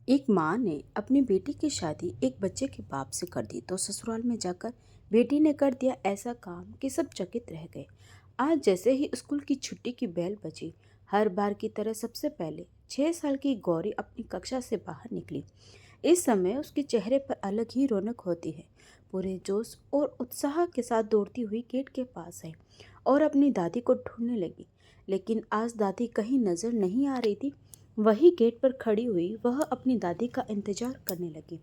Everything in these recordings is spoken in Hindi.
एक माँ ने अपनी बेटी की शादी एक बच्चे के बाप से कर दी तो ससुराल में जाकर बेटी ने कर दिया ऐसा काम कि सब चकित रह गए। आज जैसे ही स्कूल की छुट्टी की बेल बजी, हर बार की तरह सबसे पहले 6 साल की गौरी अपनी कक्षा से बाहर निकली। इस समय उसके चेहरे पर अलग ही रौनक होती है। पूरे जोश और उत्साह के साथ दौड़ती हुई गेट के पास आई और अपनी दादी को ढूंढने लगी। लेकिन आज दादी कहीं नजर नहीं आ रही थी। वही गेट पर खड़ी हुई वह अपनी दादी का इंतजार करने लगी।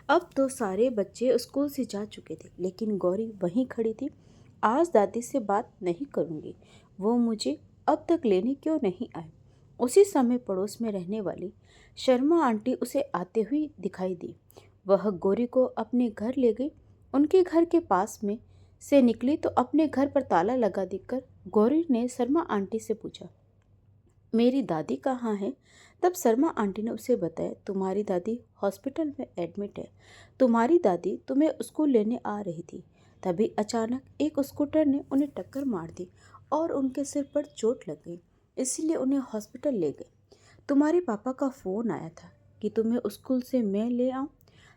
अब तो सारे बच्चे स्कूल से जा चुके थे, लेकिन गौरी वहीं खड़ी थी। आज दादी से बात नहीं करूंगी, वो मुझे अब तक लेने क्यों नहीं आए। उसी समय पड़ोस में रहने वाली शर्मा आंटी उसे आते हुई दिखाई दी। वह गौरी को अपने घर ले गई। उनके घर के पास में से निकली तो अपने घर पर ताला लगा देखकर गौरी ने शर्मा आंटी से पूछा, मेरी दादी कहाँ है। तब शर्मा आंटी ने उसे बताया, तुम्हारी दादी हॉस्पिटल में एडमिट है। तुम्हारी दादी तुम्हें स्कूल लेने आ रही थी। तभी अचानक एक स्कूटर ने उन्हें टक्कर मार दी और उनके सिर पर चोट लग गई, इसलिए उन्हें हॉस्पिटल ले गए। तुम्हारे पापा का फ़ोन आया था कि तुम्हें स्कूल से मैं ले आऊं।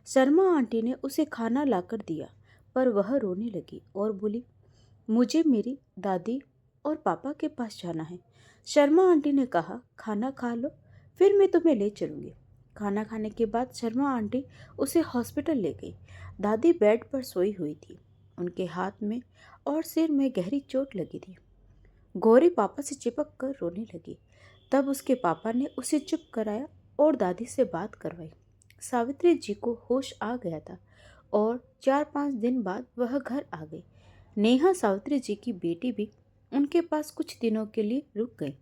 शर्मा आंटी ने उसे खाना लाकर दिया, पर वह रोने लगी और बोली, मुझे मेरी दादी और पापा के पास जाना है। शर्मा आंटी ने कहा, खाना खा लो, फिर मैं तुम्हें ले चलूंगी। खाना खाने के बाद शर्मा आंटी उसे हॉस्पिटल ले गई। दादी बेड पर सोई हुई थी। उनके हाथ में और सिर में गहरी चोट लगी थी। गौरी पापा से चिपक कर रोने लगी। तब उसके पापा ने उसे चुप कराया और दादी से बात करवाई। सावित्री जी को होश आ गया था और 4-5 दिन बाद वह घर आ गई। नेहा, सावित्री जी की बेटी, भी उनके पास कुछ दिनों के लिए रुक गई।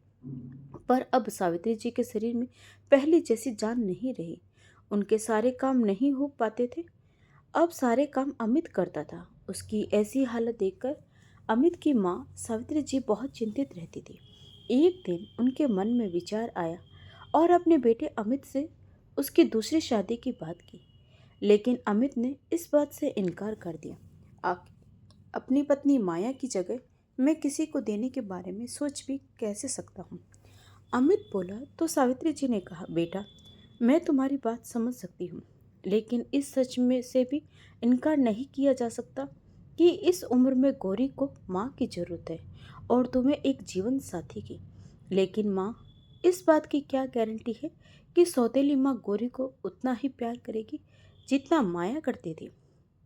पर अब सावित्री जी के शरीर में पहले जैसी जान नहीं रही। उनके सारे काम नहीं हो पाते थे। अब सारे काम अमित करता था। उसकी ऐसी हालत देखकर अमित की माँ सावित्री जी बहुत चिंतित रहती थी। एक दिन उनके मन में विचार आया और अपने बेटे अमित से उसकी दूसरी शादी की बात की। लेकिन अमित ने इस बात से इनकार कर दिया। अपनी पत्नी माया की जगह मैं किसी को देने के बारे में सोच भी कैसे सकता हूँ। अमित बोला तो सावित्री जी ने कहा, बेटा, मैं तुम्हारी बात समझ सकती हूँ, लेकिन इस सच में से भी इनकार नहीं किया जा सकता कि इस उम्र में गौरी को माँ की ज़रूरत है और तुम्हें एक जीवन साथी की। लेकिन माँ, इस बात की क्या गारंटी है कि सौतेली माँ गौरी को उतना ही प्यार करेगी जितना माया करती थी।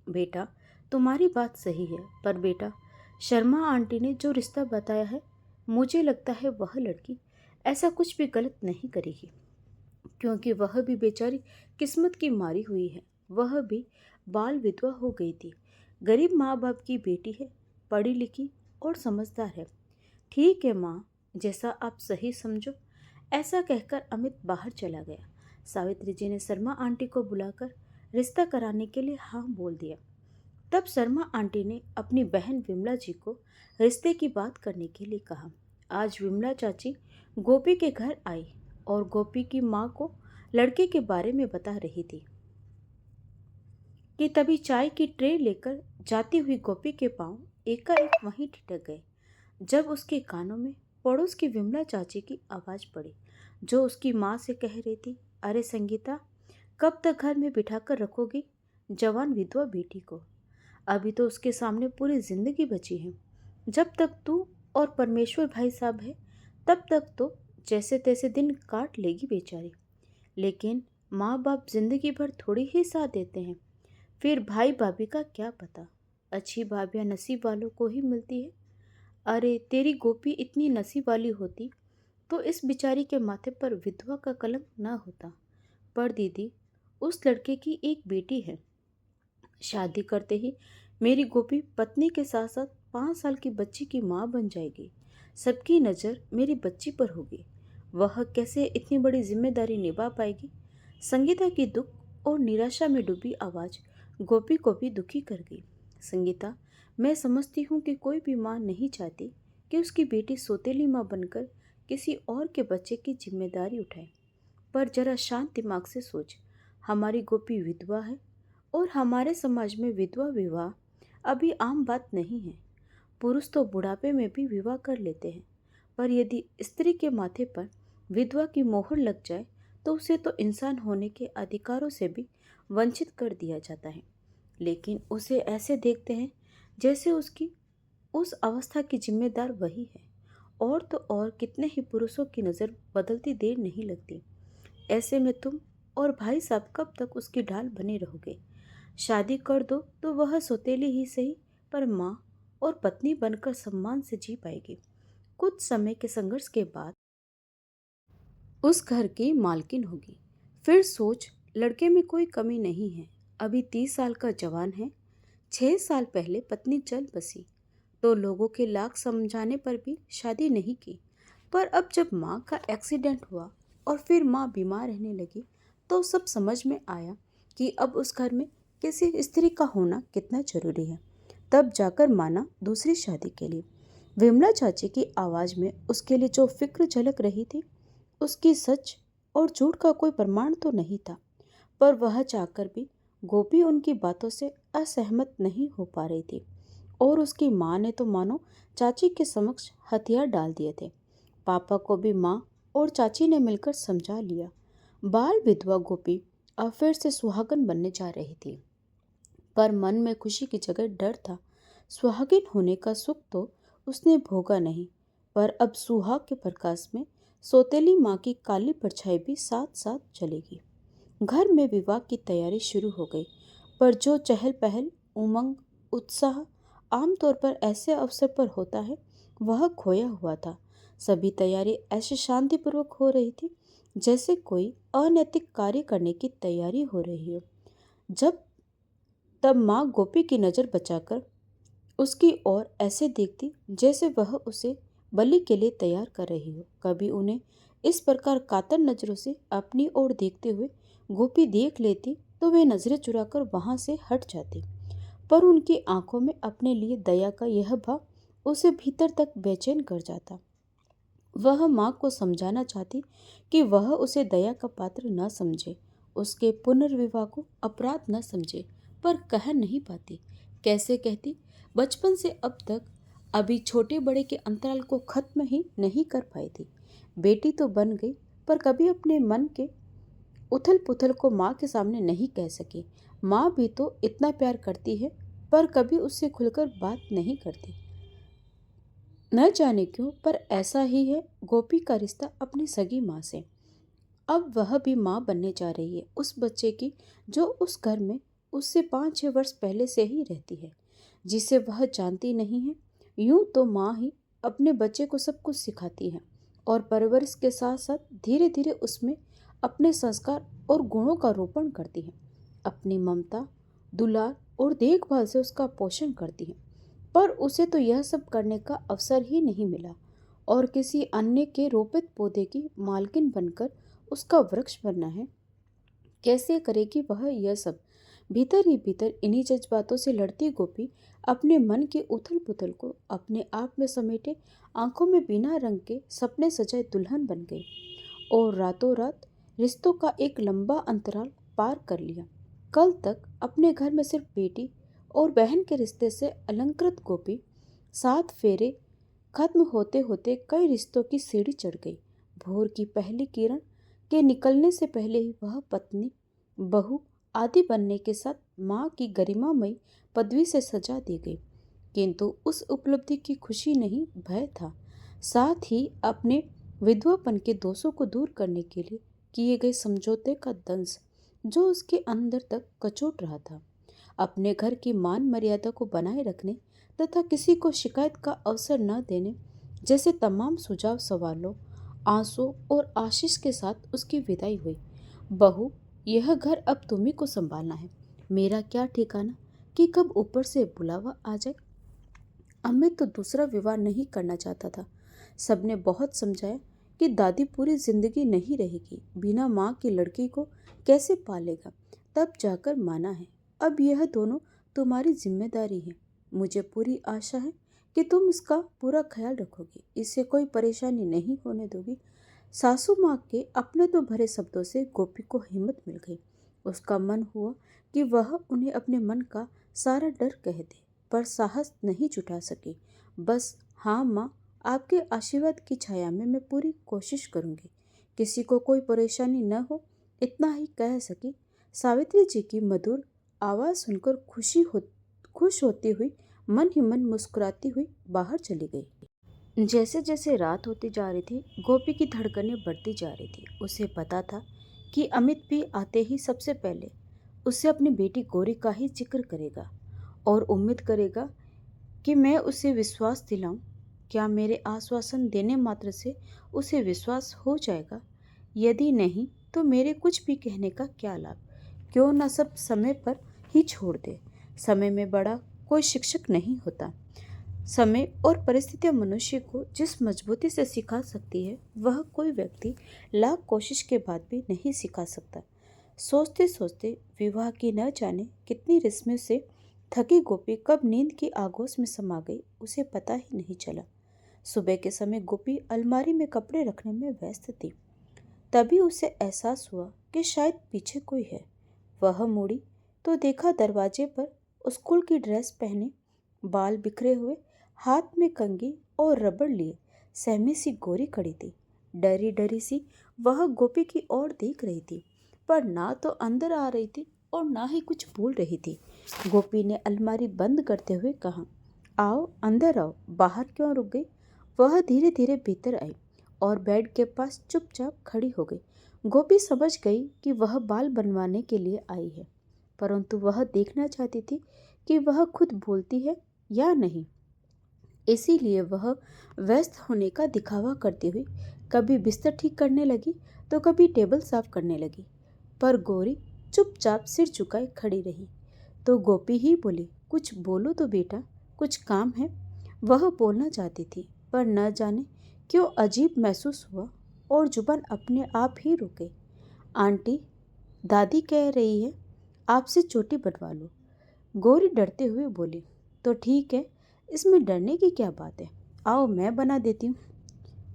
बेटा, तुम्हारी बात सही है, पर बेटा, शर्मा आंटी ने जो रिश्ता बताया है, मुझे लगता है वह लड़की ऐसा कुछ भी गलत नहीं करेगी, क्योंकि वह भी बेचारी किस्मत की मारी हुई है। वह भी बाल विधवा हो गई थी। गरीब माँ बाप की बेटी है, पढ़ी लिखी और समझदार है। ठीक है माँ, जैसा आप सही समझो। ऐसा कहकर अमित बाहर चला गया। सावित्री जी ने शर्मा आंटी को बुलाकर रिश्ता कराने के लिए हाँ बोल दिया। तब शर्मा आंटी ने अपनी बहन विमला जी को रिश्ते की बात करने के लिए कहा। आज विमला चाची गोपी के घर आई और गोपी की माँ को लड़के के बारे में बता रही थी कि तभी चाय की ट्रे लेकर जाती हुई गोपी के पांव एकाएक वहीं ठिठक गए, जब उसके कानों में पड़ोस की विमला चाची की आवाज़ पड़ी, जो उसकी माँ से कह रही थी, अरे संगीता, कब तक घर में बिठाकर रखोगी जवान विधवा बेटी को। अभी तो उसके सामने पूरी जिंदगी बची है। जब तक तू और परमेश्वर भाई साहब है, तब तक तो जैसे तैसे दिन काट लेगी बेचारी। लेकिन माँ बाप जिंदगी भर थोड़ी ही साथ देते हैं। फिर भाई भाभी का क्या पता, अच्छी भाभियाँ नसीब वालों को ही मिलती है। अरे तेरी गोपी इतनी नसीब वाली होती तो इस बिचारी के माथे पर विधवा का कलंक ना होता। पर दीदी, उस लड़के की एक बेटी है। शादी करते ही मेरी गोपी पत्नी के साथ साथ 5 साल की बच्ची की माँ बन जाएगी। सबकी नज़र मेरी बच्ची पर होगी। वह कैसे इतनी बड़ी जिम्मेदारी निभा पाएगी। संगीता की दुख और निराशा में डूबी आवाज़ गोपी को भी दुखी कर गई। संगीता, मैं समझती हूँ कि कोई भी माँ नहीं चाहती कि उसकी बेटी सौतेली माँ बनकर किसी और के बच्चे की जिम्मेदारी उठाए। पर जरा शांत दिमाग से सोच, हमारी गोपी विधवा है और हमारे समाज में विधवा विवाह अभी आम बात नहीं है। पुरुष तो बुढ़ापे में भी विवाह कर लेते हैं, पर यदि स्त्री के माथे पर विधवा की मोहर लग जाए तो उसे तो इंसान होने के अधिकारों से भी वंचित कर दिया जाता है। लेकिन उसे ऐसे देखते हैं जैसे उसकी उस अवस्था की जिम्मेदार वही है। और तो और कितने ही पुरुषों की नज़र बदलती देर नहीं लगती। ऐसे में तुम और भाई साहब कब तक उसकी ढाल बने रहोगे? शादी कर दो तो वह सौतेली ही सही, पर माँ और पत्नी बनकर सम्मान से जी पाएगी। कुछ समय के संघर्ष के बाद उस घर की मालकिन होगी। फिर सोच, लड़के में कोई कमी नहीं है, अभी 30 साल का जवान है। 6 साल पहले पत्नी चल बसी तो लोगों के लाख समझाने पर भी शादी नहीं की। पर अब जब माँ का एक्सीडेंट हुआ और फिर माँ बीमार रहने लगी तो सब समझ में आया कि अब उस घर में किसी स्त्री का होना कितना जरूरी है। तब जाकर माना दूसरी शादी के लिए। विमला चाची की आवाज़ में उसके लिए जो फिक्र झलक रही थी, उसकी सच और झूठ का कोई प्रमाण तो नहीं था, पर वह चाहकर भी गोपी उनकी बातों से असहमत नहीं हो पा रही थी। और उसकी माँ ने तो मानो चाची के समक्ष हथियार डाल दिए थे। पापा को भी माँ और चाची ने मिलकर समझा लिया। बाल विधवा गोपी अब फिर से सुहागन बनने जा रही थी, पर मन में खुशी की जगह डर था। सुहागिन होने का सुख तो उसने भोगा नहीं, पर अब सुहाग के प्रकाश में सौतेली माँ की काली परछाई भी साथ साथ चलेगी। घर में विवाह की तैयारी शुरू हो गई, पर जो चहल पहल, उमंग, उत्साह आमतौर पर ऐसे अवसर पर होता है, वह खोया हुआ था। सभी तैयारी ऐसे शांतिपूर्वक हो रही थी जैसे कोई अनैतिक कार्य करने की तैयारी हो रही हो। जब तब माँ गोपी की नज़र बचाकर उसकी ओर ऐसे देखती जैसे वह उसे बलि के लिए तैयार कर रही हो। कभी उन्हें इस प्रकार कातर नजरों से अपनी ओर देखते हुए गोपी देख लेती तो वे नजरें चुराकर वहां से हट जाती। पर उनकी आंखों में अपने लिए दया का यह भाव उसे भीतर तक बेचैन कर जाता। वह माँ को समझाना चाहती कि वह उसे दया का पात्र न समझे, उसके पुनर्विवाह को अपराध न समझे, पर कह नहीं पाती। कैसे कहती? बचपन से अब तक अभी छोटे बड़े के अंतराल को खत्म ही नहीं कर पाई थी। बेटी तो बन गई, पर कभी अपने मन के उथल पुथल को माँ के सामने नहीं कह सकी। माँ भी तो इतना प्यार करती है, पर कभी उससे खुलकर बात नहीं करती। न जाने क्यों, पर ऐसा ही है गोपी का रिश्ता अपनी सगी माँ से। अब वह भी माँ बनने जा रही है उस बच्चे की, जो उस घर में उससे 5-6 वर्ष पहले से ही रहती है, जिसे वह जानती नहीं है। यूं तो माँ ही अपने बच्चे को सब कुछ सिखाती है और परवरिश के साथ साथ धीरे धीरे उसमें अपने संस्कार और गुणों का रोपण करती है। अपनी ममता, दुलार और देखभाल से उसका पोषण करती है। पर उसे तो यह सब करने का अवसर ही नहीं मिला, और किसी अन्य के रोपित पौधे की मालकिन बनकर उसका वृक्ष बनना है। कैसे करेगी वह यह सब? भीतर ही भीतर इन्हीं जज्बातों से लड़ती गोपी अपने मन के उथल पुथल को अपने आप में समेटे आंखों में बिना रंग के सपने सजाए दुल्हन बन गई और रातों रात रिश्तों का एक लंबा अंतराल पार कर लिया। कल तक अपने घर में सिर्फ बेटी और बहन के रिश्ते से अलंकृत गोपी 7 फेरे खत्म होते होते कई रिश्तों की सीढ़ी चढ़ गई। भोर की पहली किरण के निकलने से पहले ही वह पत्नी, बहू आदि बनने के साथ माँ की गरिमामयी पदवी से सजा दी गई। किंतु उस उपलब्धि की खुशी नहीं, भय था। साथ ही अपने विधवापन के दोषों को दूर करने के लिए किए गए समझौते का दंश जो उसके अंदर तक कचोट रहा था। अपने घर की मान मर्यादा को बनाए रखने तथा किसी को शिकायत का अवसर न देने जैसे तमाम सुझाव, सवालों, आंसू और आशीष के साथ उसकी विदाई हुई। बहू, यह घर अब तुम्ही को संभालना है। मेरा क्या ठिकाना कि कब ऊपर से बुलावा आ जाए। अमित तो दूसरा विवाह नहीं करना चाहता था। सबने बहुत समझाया कि दादी पूरी जिंदगी नहीं रहेगी, बिना माँ की लड़की को कैसे पालेगा। तब जाकर माना है। अब यह दोनों तुम्हारी जिम्मेदारी है। मुझे पूरी आशा है कि तुम इसका पूरा ख्याल रखोगी, इससे कोई परेशानी नहीं होने दोगी। सासू माँ के अपने तो भरे शब्दों से गोपी को हिम्मत मिल गई। उसका मन हुआ कि वह उन्हें अपने मन का सारा डर कह दे, पर साहस नहीं जुटा सकी। बस, हाँ माँ, आपके आशीर्वाद की छाया में मैं पूरी कोशिश करूँगी किसी को कोई परेशानी न हो, इतना ही कह सकी। सावित्री जी की मधुर आवाज़ सुनकर खुश होती हुई मन ही मन मुस्कुराती हुई बाहर चली गई। जैसे जैसे रात होती जा रही थी, गोपी की धड़कनें बढ़ती जा रही थी। उसे पता था कि अमित भी आते ही सबसे पहले उससे अपनी बेटी गौरी का ही जिक्र करेगा और उम्मीद करेगा कि मैं उसे विश्वास दिलाऊं। क्या मेरे आश्वासन देने मात्र से उसे विश्वास हो जाएगा? यदि नहीं तो मेरे कुछ भी कहने का क्या लाभ? क्यों न सब समय पर ही छोड़ दे। समय में बड़ा कोई शिक्षक नहीं होता। समय और परिस्थितियां मनुष्य को जिस मजबूती से सिखा सकती है, वह कोई व्यक्ति लाख कोशिश के बाद भी नहीं सिखा सकता। सोचते सोचते विवाह की न जाने कितनी रस्मों से थकी गोपी कब नींद की आगोश में समा गई, उसे पता ही नहीं चला। सुबह के समय गोपी अलमारी में कपड़े रखने में व्यस्त थी। तभी उसे एहसास हुआ कि शायद पीछे कोई है। वह मुड़ी तो देखा दरवाजे पर स्कूल की ड्रेस पहने, बाल बिखरे हुए, हाथ में कंघी और रबड़ लिए सहमी सी गौरी खड़ी थी। डरी डरी सी वह गोपी की ओर देख रही थी, पर ना तो अंदर आ रही थी और ना ही कुछ बोल रही थी। गोपी ने अलमारी बंद करते हुए कहा, आओ अंदर आओ, बाहर क्यों रुक गई? वह धीरे धीरे भीतर आई और बेड के पास चुपचाप खड़ी हो गई। गोपी समझ गई कि वह बाल बनवाने के लिए आई है, परंतु वह देखना चाहती थी कि वह खुद बोलती है या नहीं। इसीलिए वह व्यस्त होने का दिखावा करती हुई कभी बिस्तर ठीक करने लगी तो कभी टेबल साफ करने लगी, पर गौरी चुपचाप सिर झुकाए खड़ी रही। तो गोपी ही बोली, कुछ बोलो तो बेटा, कुछ काम है? वह बोलना चाहती थी, पर न जाने क्यों अजीब महसूस हुआ और जुबान अपने आप ही रुक गई। आंटी, दादी कह रही है आपसे चोटी बनवा लो। गौरी डरते हुए बोली, तो ठीक है, इसमें डरने की क्या बात है, आओ मैं बना देती हूँ।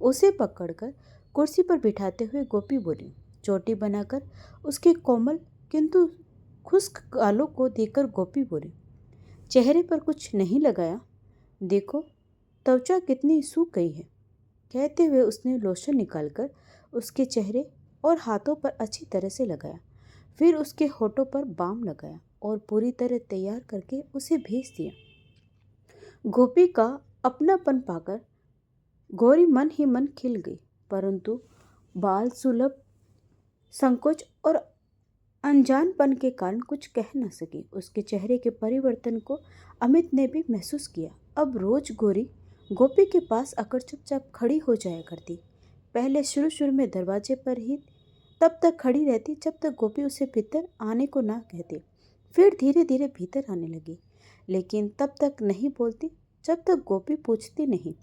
उसे पकड़कर कुर्सी पर बिठाते हुए गोपी बोली। चोटी बनाकर उसके कोमल किंतु खुश्क गालों को देखकर गोपी बोली, चेहरे पर कुछ नहीं लगाया? देखो त्वचा कितनी सूख गई है। कहते हुए उसने लोशन निकालकर उसके चेहरे और हाथों पर अच्छी तरह से लगाया, फिर उसके होठों पर बाम लगाया और पूरी तरह तैयार करके उसे भेज दिया। गोपी का अपनापन पाकर गौरी मन ही मन खिल गई, परंतु बाल सुलभ संकोच और अनजानपन के कारण कुछ कह न सकी। उसके चेहरे के परिवर्तन को अमित ने भी महसूस किया। अब रोज गौरी गोपी के पास आकर चुपचाप खड़ी हो जाया करती। पहले शुरू शुरू में दरवाजे पर ही तब तक खड़ी रहती जब तक गोपी उसे भीतर आने को ना कहती। फिर धीरे धीरे भीतर आने लगी, लेकिन तब तक नहीं बोलती जब तक गोपी पूछती नहीं।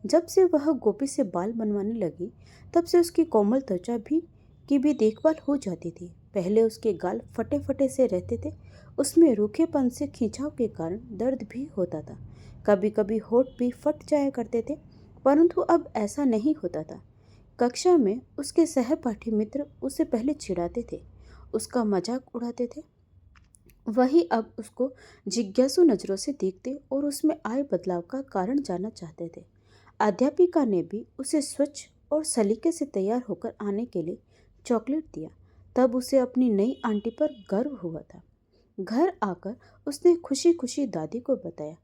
जब से वह गोपी से बाल बनवाने लगी, तब से उसकी कोमल त्वचा की भी देखभाल हो जाती थी। पहले उसके गाल फटे फटे से रहते थे, उसमें रूखेपन से खिंचाव के कारण दर्द भी होता था। कभी कभी होठ भी फट जाया करते थे, परंतु अब ऐसा नहीं होता था। कक्षा में उसके सहपाठी मित्र उसे पहले चिढ़ाते थे, उसका मजाक उड़ाते थे। वही अब उसको जिज्ञासु नजरों से देखते और उसमें आए बदलाव का कारण जानना चाहते थे। अध्यापिका ने भी उसे स्वच्छ और सलीके से तैयार होकर आने के लिए चॉकलेट दिया। तब उसे अपनी नई आंटी पर गर्व हुआ था। घर आकर उसने खुशी खुशी दादी को बताया।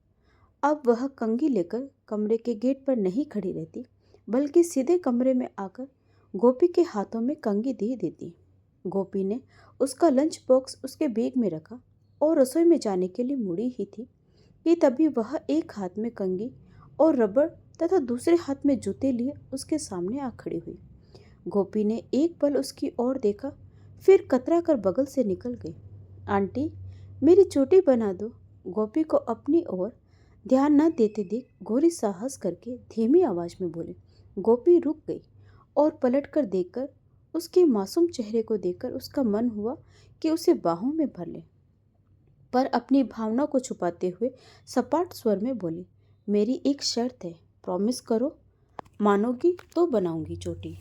अब वह कंघी लेकर कमरे के गेट पर नहीं खड़ी रहती, बल्कि सीधे कमरे में आकर गोपी के हाथों में कंघी दे देती। गोपी ने उसका लंच बॉक्स उसके बैग में रखा और रसोई में जाने के लिए मुड़ी ही थी कि तभी वह एक हाथ में कंघी और रबड़ तथा दूसरे हाथ में जूते लिए उसके सामने आ खड़ी हुई। गोपी ने एक पल उसकी ओर देखा, फिर कतरा कर बगल से निकल गई। आंटी, मेरी चोटी बना दो। गोपी को अपनी ओर ध्यान न देते देख गौरी साहस करके धीमी आवाज में बोली। गोपी रुक गई और पलटकर देखकर उसके मासूम चेहरे को देखकर उसका मन हुआ कि उसे बाहों में भर ले, पर अपनी भावना को छुपाते हुए सपाट स्वर में बोली, मेरी एक शर्त है, प्रॉमिस करो, मानोगी तो बनाऊंगी चोटी।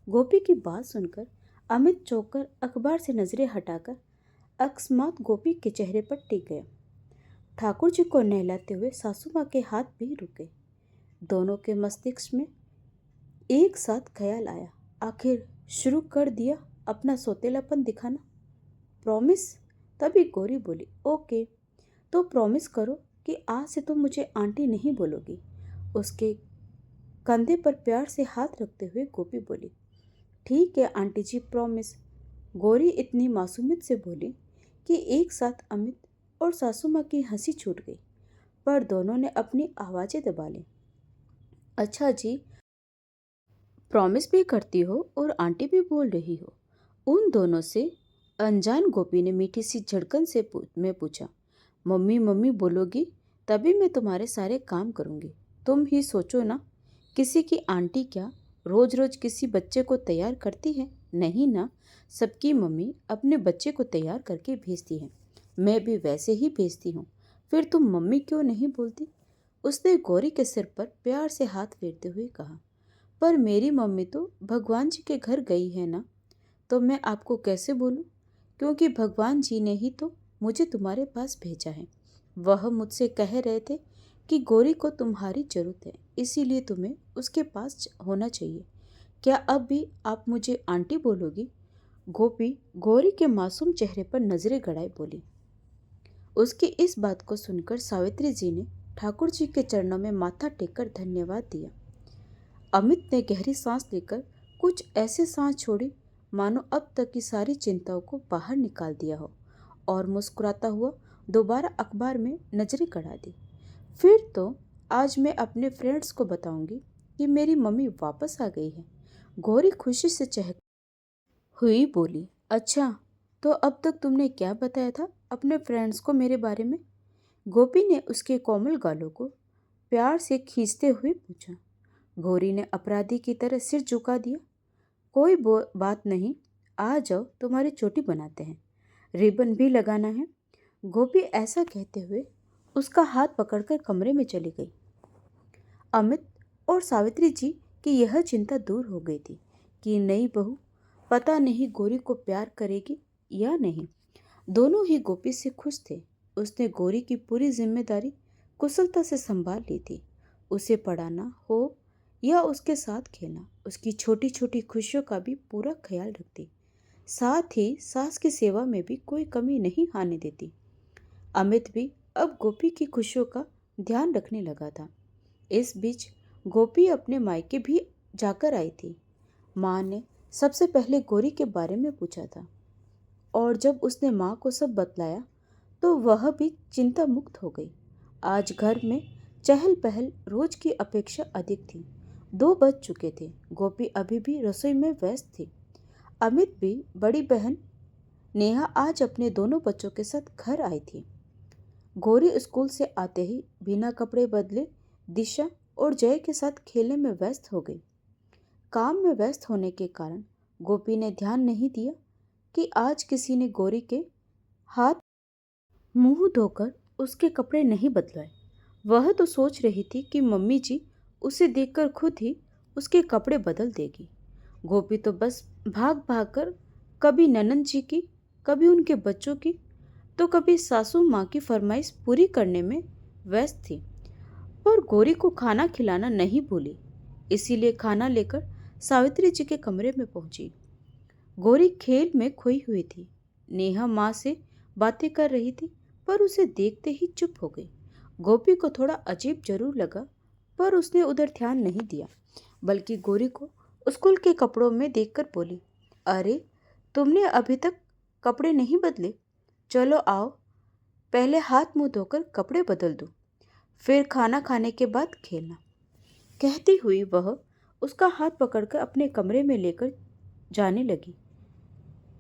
गोपी की बात सुनकर अमित चौंक कर अखबार से नजरें हटाकर अकस्मात गोपी के चेहरे पर टिक गया। ठाकुर जी को नहलाते हुए सासू माँ के हाथ भी रुक गए। दोनों के मस्तिष्क में एक साथ ख्याल आया, आखिर शुरू कर दिया अपना सौतेलापन दिखाना। प्रॉमिस? तभी गौरी बोली, ओके, तो प्रॉमिस करो कि आज से तुम मुझे आंटी नहीं बोलोगी। उसके कंधे पर प्यार से हाथ रखते हुए गोपी बोली, ठीक है आंटी जी, प्रॉमिस। गौरी इतनी मासूमियत से बोली कि एक साथ अमित और सासू माँ की हंसी छूट गई, पर दोनों ने अपनी आवाज़ें दबा ली। अच्छा जी, प्रॉमिस भी करती हो और आंटी भी बोल रही हो? उन दोनों से अनजान गोपी ने मीठी सी झड़कन से में पूछा। मम्मी मम्मी बोलोगी तभी मैं तुम्हारे सारे काम करूँगी। तुम ही सोचो ना, किसी की आंटी क्या रोज रोज किसी बच्चे को तैयार करती है? नहीं ना, सबकी मम्मी अपने बच्चे को तैयार करके भेजती है। मैं भी वैसे ही भेजती हूँ। फिर तुम मम्मी क्यों नहीं बोलती? उसने गौरी के सिर पर प्यार से हाथ फेरते हुए कहा। पर मेरी मम्मी तो भगवान जी के घर गई है ना, तो मैं आपको कैसे बोलूं? क्योंकि भगवान जी ने ही तो मुझे तुम्हारे पास भेजा है। वह मुझसे कह रहे थे कि गौरी को तुम्हारी जरूरत है, इसीलिए तुम्हें उसके पास होना चाहिए। क्या अब भी आप मुझे आंटी बोलोगी? गोपी गौरी के मासूम चेहरे पर नजरें गड़ाए बोली। उसकी इस बात को सुनकर सावित्री जी ने ठाकुर जी के चरणों में माथा टेककर धन्यवाद दिया। अमित ने गहरी सांस लेकर कुछ ऐसे सांस छोड़ी मानो अब तक की सारी चिंताओं को बाहर निकाल दिया हो, और मुस्कुराता हुआ दोबारा अखबार में नजरें गड़ा दी। फिर तो आज मैं अपने फ्रेंड्स को बताऊंगी कि मेरी मम्मी वापस आ गई है। गौरी खुशी से चहक हुई बोली, अच्छा, तो अब तक तुमने क्या बताया था अपने फ्रेंड्स को मेरे बारे में? गोपी ने उसके कोमल गालों को प्यार से खींचते हुए पूछा। गौरी ने अपराधी की तरह सिर झुका दिया। कोई बात नहीं, आ जाओ, तुम्हारी चोटी बनाते हैं, रिबन भी लगाना है। गोपी ऐसा कहते हुए उसका हाथ पकड़कर कमरे में चली गई। अमित और सावित्री जी की यह चिंता दूर हो गई थी कि नई बहू पता नहीं गौरी को प्यार करेगी या नहीं। दोनों ही गोपी से खुश थे। उसने गौरी की पूरी जिम्मेदारी कुशलता से संभाल ली थी। उसे पढ़ाना हो या उसके साथ खेलना, उसकी छोटी छोटी खुशियों का भी पूरा ख्याल रखती। साथ ही सास की सेवा में भी कोई कमी नहीं आने देती। अमित भी अब गोपी की खुशियों का ध्यान रखने लगा था। इस बीच गोपी अपने मायके भी जाकर आई थी। माँ ने सबसे पहले गौरी के बारे में पूछा था, और जब उसने माँ को सब बतलाया तो वह भी चिंता मुक्त हो गई। आज घर में चहल पहल रोज की अपेक्षा अधिक थी। 2 बज चुके थे। गोपी अभी भी रसोई में व्यस्त थी। अमित भी बड़ी बहन नेहा आज अपने दोनों बच्चों के साथ घर आई थी। गौरी स्कूल से आते ही बिना कपड़े बदले दिशा और जय के साथ खेलने में व्यस्त हो गई। काम में व्यस्त होने के कारण गोपी ने ध्यान नहीं दिया कि आज किसी ने गौरी के हाथ मुंह धोकर उसके कपड़े नहीं बदलाए। वह तो सोच रही थी कि मम्मी जी उसे देखकर खुद ही उसके कपड़े बदल देगी। गोपी तो बस भाग भाग कर कभी ननंद जी की, कभी उनके बच्चों की, तो कभी सासू माँ की फरमाइश पूरी करने में व्यस्त थी। पर गौरी को खाना खिलाना नहीं भूली, इसीलिए खाना लेकर सावित्री जी के कमरे में पहुंची। गौरी खेल में खोई हुई थी। नेहा माँ से बातें कर रही थी, पर उसे देखते ही चुप हो गई। गोपी को थोड़ा अजीब जरूर लगा, पर उसने उधर ध्यान नहीं दिया, बल्कि गौरी को स्कूल के कपड़ों में देखकर बोली, अरे, तुमने अभी तक कपड़े नहीं बदले? चलो आओ, पहले हाथ मुंह धोकर कपड़े बदल दो, फिर खाना खाने के बाद खेलना। कहती हुई वह उसका हाथ पकड़कर अपने कमरे में लेकर जाने लगी।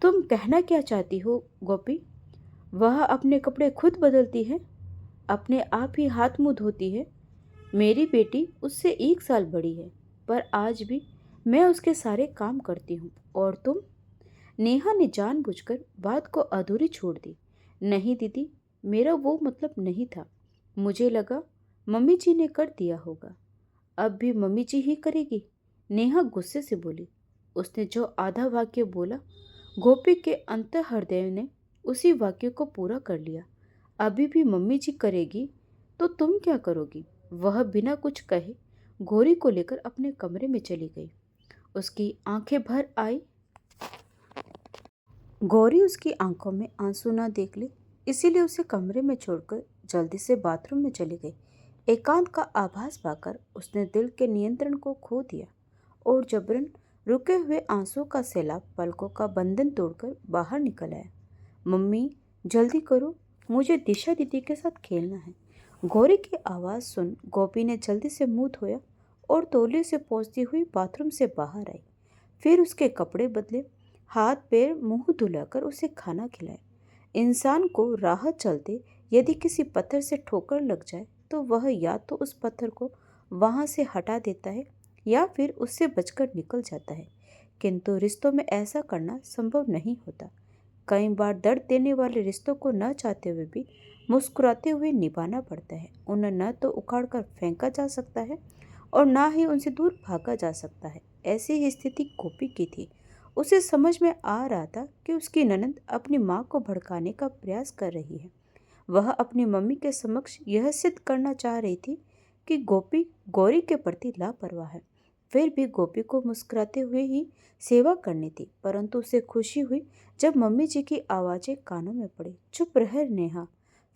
तुम कहना क्या चाहती हो गोपी? वह अपने कपड़े खुद बदलती है, अपने आप ही हाथ मुंह धोती है। मेरी बेटी उससे 1 साल बड़ी है, पर आज भी मैं उसके सारे काम करती हूँ, और तुम? नेहा ने जानबूझकर बात को अधूरी छोड़ दी। नहीं दीदी, मेरा वो मतलब नहीं था। मुझे लगा मम्मी जी ने कर दिया होगा। अब भी मम्मी जी ही करेगी? नेहा गुस्से से बोली। उसने जो आधा वाक्य बोला, गोपी के अंतःहृदय ने उसी वाक्य को पूरा कर लिया। अभी भी मम्मी जी करेगी तो तुम क्या करोगी? वह बिना कुछ कहे गौरी को लेकर अपने कमरे में चली गई। उसकी आंखें भर आई। गौरी उसकी आंखों में आंसू ना देख ले, इसीलिए उसे कमरे में छोड़कर जल्दी से बाथरूम में चली गई। एकांत का आभास पाकर उसने दिल के नियंत्रण को खो दिया और जबरन रुके हुए आंसू का सैलाब पलकों का बंधन तोड़कर बाहर निकल आया। मम्मी, जल्दी करो, मुझे दिशा दीदी के साथ खेलना है। गौरी की आवाज़ सुन गोपी ने जल्दी से मुंह धोया और तौलिए से पहुंचती हुई बाथरूम से बाहर आई। फिर उसके कपड़े बदले, हाथ पैर मुंह धुलाकर उसे खाना खिलाया। इंसान को राह चलते यदि किसी पत्थर से ठोकर लग जाए तो वह या तो उस पत्थर को वहां से हटा देता है या फिर उससे बचकर निकल जाता है, किंतु रिश्तों में ऐसा करना संभव नहीं होता। कई बार दर्द देने वाले रिश्तों को न चाहते हुए भी मुस्कुराते हुए निभाना पड़ता है। उन्हें न तो उखाड़ कर फेंका जा सकता है और ना ही उनसे दूर भागा जा सकता है। ऐसी ही स्थिति गोपी की थी। उसे समझ में आ रहा था कि उसकी ननद अपनी माँ को भड़काने का प्रयास कर रही है। वह अपनी मम्मी के समक्ष यह सिद्ध करना चाह रही थी कि गोपी गौरी के प्रति लापरवाह है। फिर भी गोपी को मुस्कुराते हुए ही सेवा करनी थी, परंतु उसे खुशी हुई जब मम्मी जी की आवाज़ें कानों में पड़ी। चुप रह नेहा,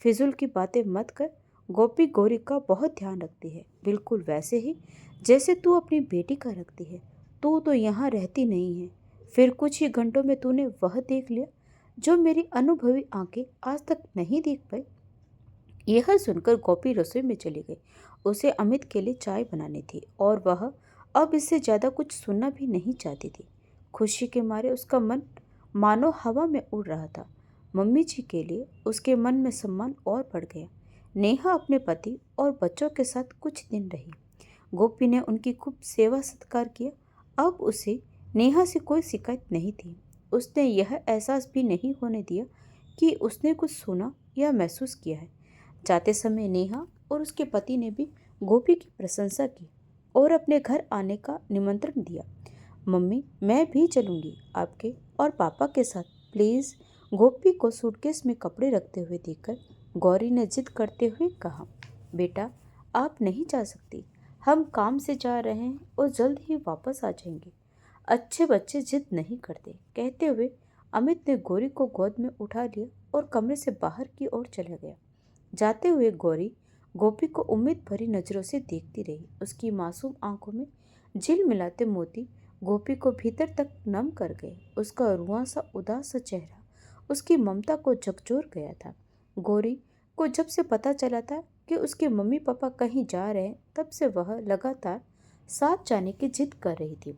फिजूल की बातें मत कर। गोपी गौरी का बहुत ध्यान रखती है, बिल्कुल वैसे ही जैसे तू अपनी बेटी का रखती है। तू तो यहाँ रहती नहीं है, फिर कुछ ही घंटों में तूने वह देख लिया जो मेरी अनुभवी आंखें आज तक नहीं देख पाई। यह सुनकर गोपी रसोई में चली गई। उसे अमित के लिए चाय बनानी थी और वह अब इससे ज़्यादा कुछ सुनना भी नहीं चाहती थी। खुशी के मारे उसका मन मानो हवा में उड़ रहा था। मम्मी जी के लिए उसके मन में सम्मान और बढ़ गया। नेहा अपने पति और बच्चों के साथ कुछ दिन रही। गोपी ने उनकी खूब सेवा सत्कार किया। अब उसे नेहा से कोई शिकायत नहीं थी। उसने यह एहसास भी नहीं होने दिया कि उसने कुछ सुना या महसूस किया है। जाते समय नेहा और उसके पति ने भी गोपी की प्रशंसा की और अपने घर आने का निमंत्रण दिया। मम्मी, मैं भी चलूंगी आपके और पापा के साथ, प्लीज़। गोपी को सूटकेस में कपड़े रखते हुए देखकर गौरी ने जिद करते हुए कहा, बेटा, आप नहीं जा सकती। हम काम से जा रहे हैं और जल्द ही वापस आ जाएंगे। अच्छे बच्चे जिद नहीं करते। कहते हुए अमित ने गौरी को गोद में उठा लिया और कमरे से बाहर की ओर चला गया। जाते हुए गौरी गोपी को उम्मीद भरी नजरों से देखती रही। उसकी मासूम आंखों में झिल मिलाते मोती गोपी को भीतर तक नम कर गए। उसका रुआं सा उदास सा चेहरा उसकी ममता को झकझोर गया था। गौरी को जब से पता चला था कि उसके मम्मी पापा कहीं जा रहे हैं, तब से वह लगातार साथ जाने की जिद कर रही थी।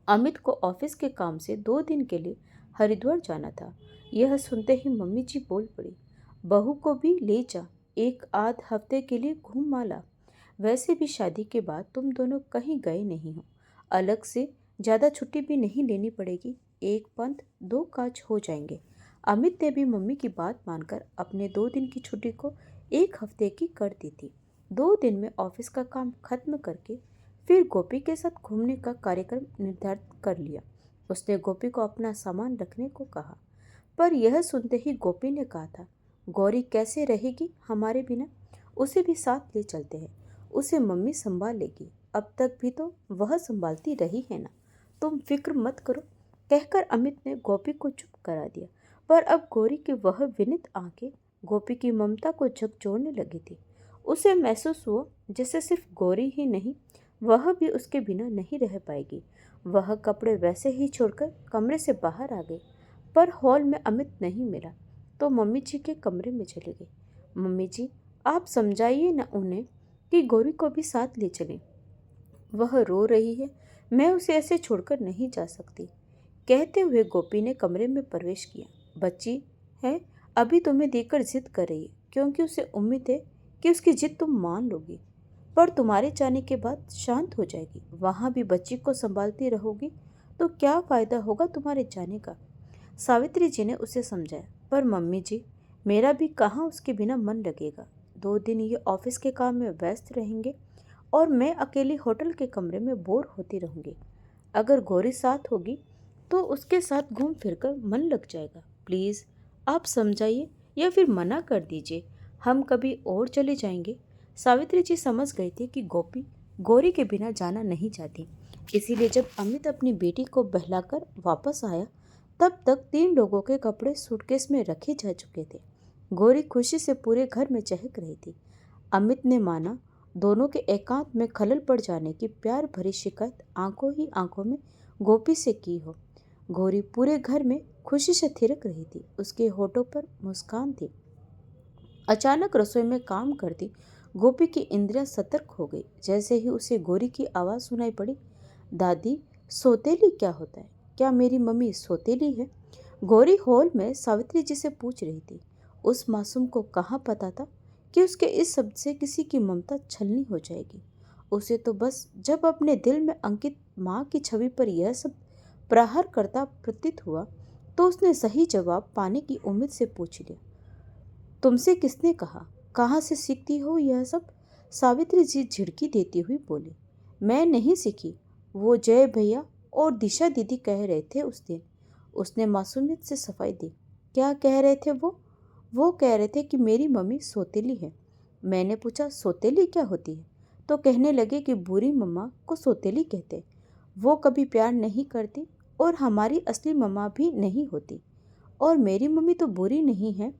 अमित को ऑफिस के काम से 2 दिन के लिए हरिद्वार जाना था। यह सुनते ही मम्मी जी बोल पड़ी, बहू को भी ले जा, एक आध हफ्ते के लिए घूम माला। वैसे भी शादी के बाद तुम दोनों कहीं गए नहीं हो, अलग से ज़्यादा छुट्टी भी नहीं लेनी पड़ेगी। एक पंथ दो काज हो जाएंगे। अमित ने भी मम्मी की बात मानकर अपने 2 दिन की छुट्टी को 1 हफ्ते की कर दी थी। 2 दिन में ऑफिस का काम खत्म करके फिर गोपी के साथ घूमने का कार्यक्रम निर्धारित कर लिया। उसने गोपी को अपना सामान रखने को कहा, पर यह सुनते ही गोपी ने कहा था, गौरी कैसे रहेगी हमारे बिना? उसे भी साथ ले चलते हैं, उसे मम्मी संभाल लेगी। अब तक भी तो वह संभालती रही है ना, तुम फिक्र मत करो। कहकर अमित ने गोपी को चुप करा दिया। पर अब गौरी की वह विनीत आंखें गोपी की ममता को झकझोरने लगी थी। उसे महसूस हुआ जैसे सिर्फ गौरी ही नहीं, वह भी उसके बिना नहीं रह पाएगी। वह कपड़े वैसे ही छोड़कर कमरे से बाहर आ गई, पर हॉल में अमित नहीं मिला तो मम्मी जी के कमरे में चली गई। मम्मी जी, आप समझाइए ना उन्हें कि गौरी को भी साथ ले चलें। वह रो रही है, मैं उसे ऐसे छोड़कर नहीं जा सकती। कहते हुए गोपी ने कमरे में प्रवेश किया। बच्ची है, अभी तुम्हें देखकर जिद कर रही है क्योंकि उसे उम्मीद है कि उसकी जिद तुम मान लोगी, पर तुम्हारे जाने के बाद शांत हो जाएगी। वहाँ भी बच्ची को संभालती रहोगी तो क्या फ़ायदा होगा तुम्हारे जाने का? सावित्री जी ने उसे समझाया। पर मम्मी जी, मेरा भी कहाँ उसके बिना मन लगेगा। 2 दिन ये ऑफिस के काम में व्यस्त रहेंगे और मैं अकेली होटल के कमरे में बोर होती रहूँगी। अगर गौरी साथ होगी तो उसके साथ घूम फिर कर मन लग जाएगा। प्लीज़ आप समझाइए या फिर मना कर दीजिए, हम कभी और चले जाएंगे। सावित्री जी समझ गई थी कि गोपी गौरी के बिना जाना नहीं चाहती। इसीलिए जब अमित अपनी बेटी को बहलाकर वापस आया तब तक 3 लोगों के कपड़े सूटकेस में रखे जा चुके थे। गौरी खुशी से पूरे घर में चहक रही थी। अमित ने माना दोनों के एकांत में खलल पड़ जाने की प्यार भरी शिकायत आंखों ही आंखों में गोपी से की हो। गौरी पूरे घर में खुशी से थिरक रही थी। उसके होठों पर मुस्कान थी। अचानक रसोई में काम करती गोपी की इंद्रियां सतर्क हो गई। जैसे ही उसे गौरी की आवाज़ सुनाई पड़ी, दादी, सौतेली क्या होता है? क्या मेरी मम्मी सौतेली है? गौरी हॉल में सावित्री जी से पूछ रही थी। उस मासूम को कहाँ पता था कि उसके इस शब्द से किसी की ममता छलनी हो जाएगी। उसे तो बस जब अपने दिल में अंकित माँ की छवि पर यह सब प्रहार करता प्रतीत हुआ तो उसने सही जवाब पाने की उम्मीद से पूछ लिया, तुमसे किसने कहा? कहाँ से सीखती हो यह सब? सावित्री जी झिड़की देती हुई बोली, मैं नहीं सीखी, वो जय भैया और दिशा दीदी कह रहे थे उस दिन। उसने मासूमियत से सफाई दी। क्या कह रहे थे वो कह रहे थे कि मेरी मम्मी सौतेली है। मैंने पूछा सौतेली क्या होती है? तो कहने लगे कि बुरी मम्मा को सौतेली कहते। वो कभी प्यार नहीं करती और हमारी असली मम्मा भी नहीं होती। और मेरी मम्मी तो बुरी नहीं है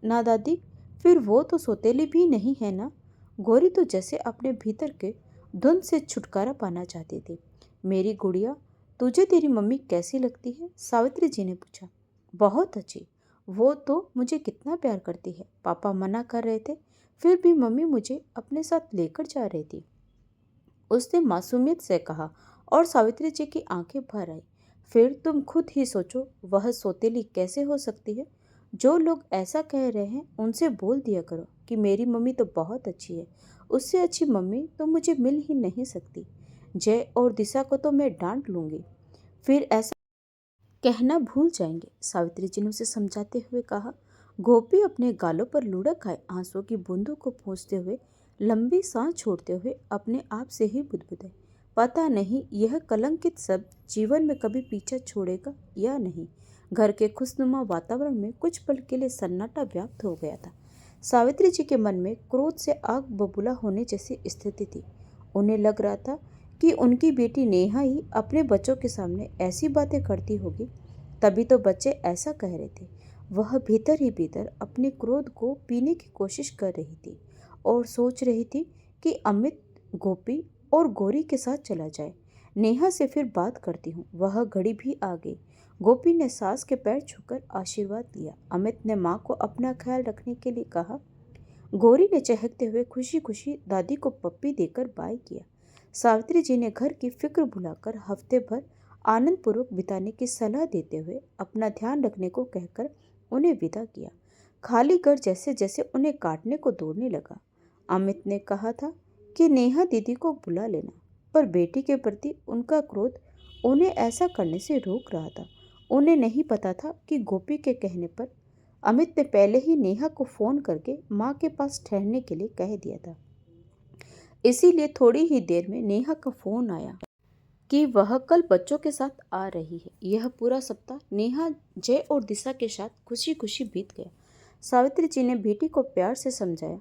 ना दादी, फिर वो तो सौतेली भी नहीं है ना। गौरी तो जैसे अपने भीतर के धुंध से छुटकारा पाना चाहती थी। मेरी गुड़िया, तुझे तेरी मम्मी कैसी लगती है? सावित्री जी ने पूछा। बहुत अच्छी, वो तो मुझे कितना प्यार करती है। पापा मना कर रहे थे, फिर भी मम्मी मुझे अपने साथ लेकर जा रही थी, उसने मासूमियत से कहा। और सावित्री जी की आंखें भर आई। फिर तुम खुद ही सोचो, वह सौतेली कैसे हो सकती है? जो लोग ऐसा कह रहे हैं उनसे बोल दिया करो कि मेरी मम्मी तो बहुत अच्छी है, उससे अच्छी मम्मी तो मुझे मिल ही नहीं सकती। जय और दिशा को तो मैं डांट लूंगी, फिर ऐसा कहना भूल जाएंगे, सावित्री जी ने उसे समझाते हुए कहा। गोपी अपने गालों पर लुढ़क आए आंसुओं की बूंदों को पोंछते हुए लंबी सांस छोड़ते हुए अपने आप से ही बुदबुदाई, पता नहीं यह कलंकित शब्द जीवन में कभी पीछा छोड़ेगा या नहीं। घर के खुशनुमा वातावरण में कुछ पल के लिए सन्नाटा व्याप्त हो गया था। सावित्री जी के मन में क्रोध से आग बबूला होने जैसी स्थिति थी। उन्हें लग रहा था कि उनकी बेटी नेहा ही अपने बच्चों के सामने ऐसी बातें करती होगी, तभी तो बच्चे ऐसा कह रहे थे। वह भीतर ही भीतर अपने क्रोध को पीने की कोशिश कर रही थी और सोच रही थी कि अमित, गोपी और गौरी के साथ चला जाए। नेहा से फिर बात करती हूँ। वह घड़ी भी आ गई। गोपी ने सास के पैर छूकर आशीर्वाद लिया। अमित ने माँ को अपना ख्याल रखने के लिए कहा। गौरी ने चहकते हुए खुशी खुशी दादी को पप्पी देकर बाय किया। सावित्री जी ने घर की फिक्र भुलाकर हफ्ते भर आनंद पूर्वक बिताने की सलाह देते हुए अपना ध्यान रखने को कहकर उन्हें विदा किया। खाली घर जैसे जैसे उन्हें काटने को दौड़ने लगा। अमित ने कहा था कि नेहा दीदी को बुला लेना, पर बेटी के प्रति उनका क्रोध उन्हें ऐसा करने से रोक रहा था। उन्हें नहीं पता था कि गोपी के कहने पर अमित ने पहले ही नेहा को फोन करके माँ के पास ठहरने के लिए कह दिया था। इसीलिए थोड़ी ही देर में नेहा का फोन आया कि वह कल बच्चों के साथ आ रही है। यह पूरा सप्ताह नेहा, जय और दिशा के साथ खुशी खुशी बीत गया। सावित्री जी ने बेटी को प्यार से समझाया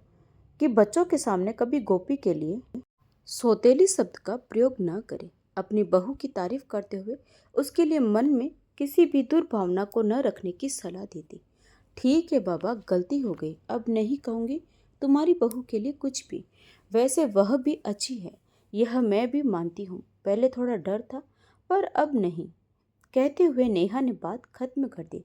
कि बच्चों के सामने कभी गोपी के लिए सौतेली शब्द का प्रयोग न करे। अपनी बहू की तारीफ करते हुए उसके लिए मन में किसी भी दुर्भावना को न रखने की सलाह दी थी। ठीक है बाबा, गलती हो गई, अब नहीं कहूँगी तुम्हारी बहू के लिए कुछ भी। वैसे वह भी अच्छी है, यह मैं भी मानती हूँ। पहले थोड़ा डर था, पर अब नहीं। कहते हुए नेहा ने बात खत्म कर दी।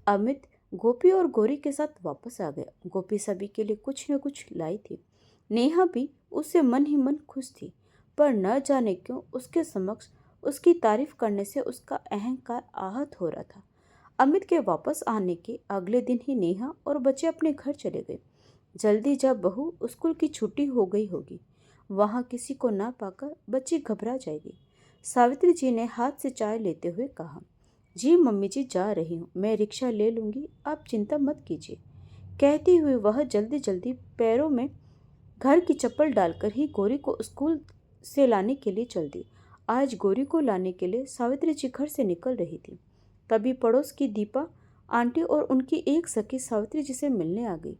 अमित गोपी और गौरी के साथ वापस आ गया। गोपी सभी के लिए कुछ न कुछ लाई थी। नेहा भी उससे मन ही मन खुश थी, पर न जाने क्यों उसके समक्ष उसकी तारीफ करने से उसका अहंकार आहत हो रहा था। अमित के वापस आने के अगले दिन ही नेहा और बच्चे अपने घर चले गए। जल्दी जा बहू, स्कूल की छुट्टी हो गई होगी, वहाँ किसी को ना पाकर बच्ची घबरा जाएगी। सावित्री जी ने हाथ से चाय लेते हुए कहा। जी मम्मी जी, जा रही हूँ, मैं रिक्शा ले लूँगी, आप चिंता मत कीजिए। कहती हुई वह जल्दी जल्दी पैरों में घर की चप्पल डालकर ही गौरी को स्कूल से लाने के लिए चल दी। आज गौरी को लाने के लिए सावित्री जी घर से निकल रही थी। तभी पड़ोस की दीपा आंटी और उनकी एक सखी सावित्री जी से मिलने आ गई,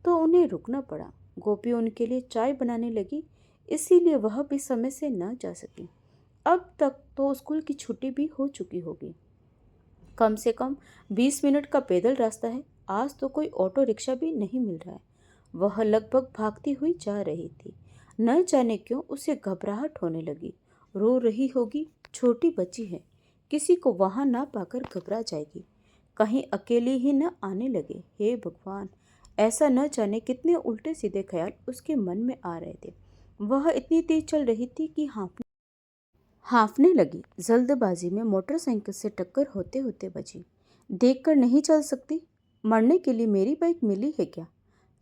तो उन्हें रुकना पड़ा। गोपी उनके लिए चाय बनाने लगी, इसीलिए वह भी समय से न जा सकी। अब तक तो स्कूल की छुट्टी भी हो चुकी होगी। कम से कम 20 मिनट का पैदल रास्ता है। आज तो कोई ऑटो रिक्शा भी नहीं मिल रहा है। वह लगभग भागती हुई जा रही थी। न जाने क्यों उसे घबराहट होने लगी। रो रही होगी, छोटी बच्ची है, किसी को वहां ना पाकर घबरा जाएगी, कहीं अकेली ही न आने लगे। हे भगवान, ऐसा न जाने कितने उल्टे सीधे ख्याल उसके मन में आ रहे थे। वह इतनी तेज चल रही थी कि हाँफने लगी। जल्दबाजी में मोटरसाइकिल से टक्कर होते होते बची। देखकर नहीं चल सकती? मरने के लिए मेरी बाइक मिली है क्या?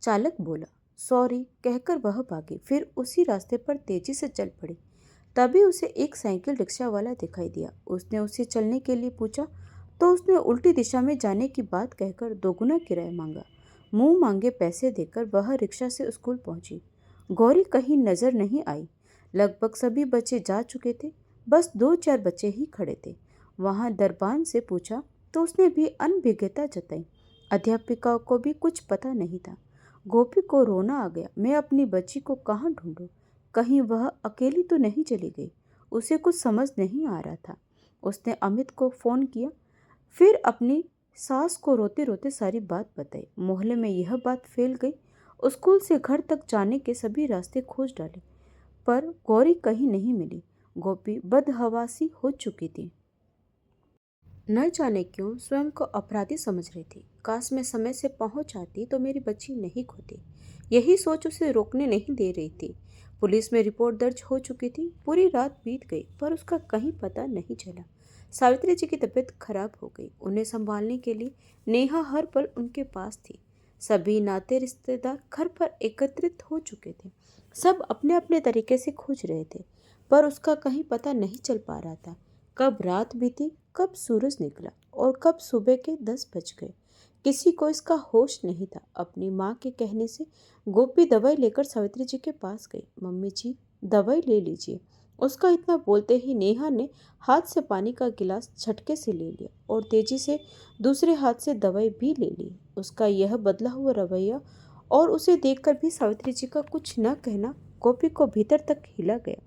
चालक बोला। सॉरी कहकर वह भागी, फिर उसी रास्ते पर तेजी से चल पड़ी। तभी उसे एक साइकिल रिक्शा वाला दिखाई दिया। उसने उसे चलने के लिए पूछा तो उसने उल्टी दिशा में जाने की बात कहकर दोगुना किराया मांगा। मुंह मांगे पैसे देकर वह रिक्शा से स्कूल पहुंची। गौरी कहीं नजर नहीं आई। लगभग सभी बच्चे जा चुके थे। बस दो चार बच्चे ही खड़े थे। वहां दरबान से पूछा तो उसने भी अनभिज्ञता जताई। अध्यापिका को भी कुछ पता नहीं था। गोपी को रोना आ गया। मैं अपनी बच्ची को कहाँ ढूंढूं? कहीं वह अकेली तो नहीं चली गई? उसे कुछ समझ नहीं आ रहा था। उसने अमित को फोन किया, फिर अपनी सास को रोते रोते सारी बात बताई। मोहल्ले में यह बात फैल गई। स्कूल से घर तक जाने के सभी रास्ते खोज डाले, पर गौरी कहीं नहीं मिली। गोपी बदहवासी हो चुकी थी। न जाने क्यों स्वयं को अपराधी समझ रही थी। काश मैं समय से पहुंच जाती तो मेरी बच्ची नहीं खोती। यही सोच उसे रोकने नहीं दे रही थी। पुलिस में रिपोर्ट दर्ज हो चुकी थी। पूरी रात बीत गई पर उसका कहीं पता नहीं चला। सावित्री जी की तबीयत खराब हो गई। उन्हें संभालने के लिए नेहा हर पल उनके पास थी। सभी नाते रिश्तेदार घर पर एकत्रित हो चुके थे। सब अपने अपने तरीके से खोज रहे थे, पर उसका कहीं पता नहीं चल पा रहा था। कब रात बीती, कब सूरज निकला और कब सुबह के 10 बज गए, किसी को इसका होश नहीं था। अपनी माँ के कहने से गोपी दवाई लेकर सावित्री जी के पास गई। मम्मी जी, दवाई ले लीजिए। उसका इतना बोलते ही नेहा ने हाथ से पानी का गिलास झटके से ले लिया और तेजी से दूसरे हाथ से दवाई भी ले ली। उसका यह बदला हुआ रवैया और उसे देखकर भी सावित्री जी का कुछ न कहना गोपी को भीतर तक हिला गया।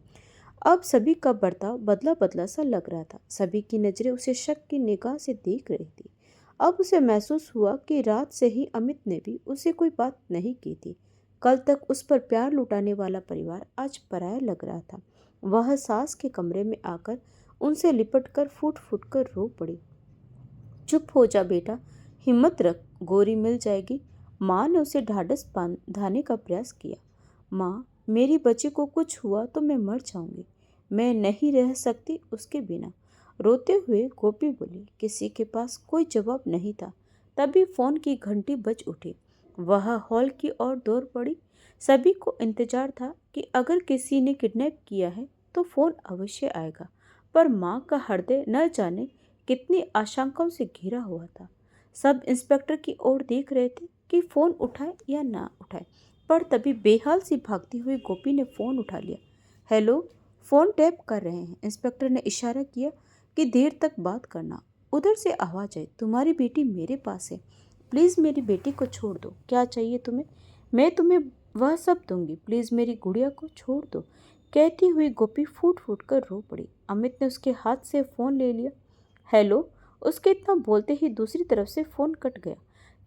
अब सभी का बर्ताव बदला बदला सा लग रहा था। सभी की नजरें उसे शक की निगाह से देख रही थी। अब उसे महसूस हुआ कि रात से ही अमित ने भी उसे कोई बात नहीं की थी। कल तक उस पर प्यार लुटाने वाला परिवार आज पराया लग रहा था। वह सास के कमरे में आकर उनसे लिपट कर फूट फूट कर रो पड़ी। चुप हो जा बेटा, हिम्मत रख, गोरी मिल जाएगी। माँ ने उसे ढाढ़स बांधाने का प्रयास किया। माँ, मेरी बच्ची को कुछ हुआ तो मैं मर जाऊंगी। मैं नहीं रह सकती उसके बिना। रोते हुए गोपी बोली। किसी के पास कोई जवाब नहीं था। तभी फोन की घंटी बज उठी। वह हॉल की ओर दौड़ पड़ी। सभी को इंतजार था कि अगर किसी ने किडनैप किया है तो फोन अवश्य आएगा, पर माँ का हृदय न जाने कितनी आशंकाओं से घिरा हुआ था। सब इंस्पेक्टर की ओर देख रहे थे कि फोन उठाए या ना उठाए, पर तभी बेहाल सी भागती हुई गोपी ने फोन उठा लिया। हेलो, फोन टैप कर रहे हैं। इंस्पेक्टर ने इशारा किया कि देर तक बात करना। उधर से आवाज आई, तुम्हारी बेटी मेरे पास है, प्लीज मेरी बेटी को छोड़ दो। क्या चाहिए तुम्हें? मैं तुम्हें वह सब दूंगी, प्लीज मेरी गुड़िया को छोड़ दो। कहती हुई गोपी फूट फूट कर रो पड़ी। अमित ने उसके हाथ से फोन ले लिया। हेलो, उसके इतना बोलते ही दूसरी तरफ से फोन कट गया।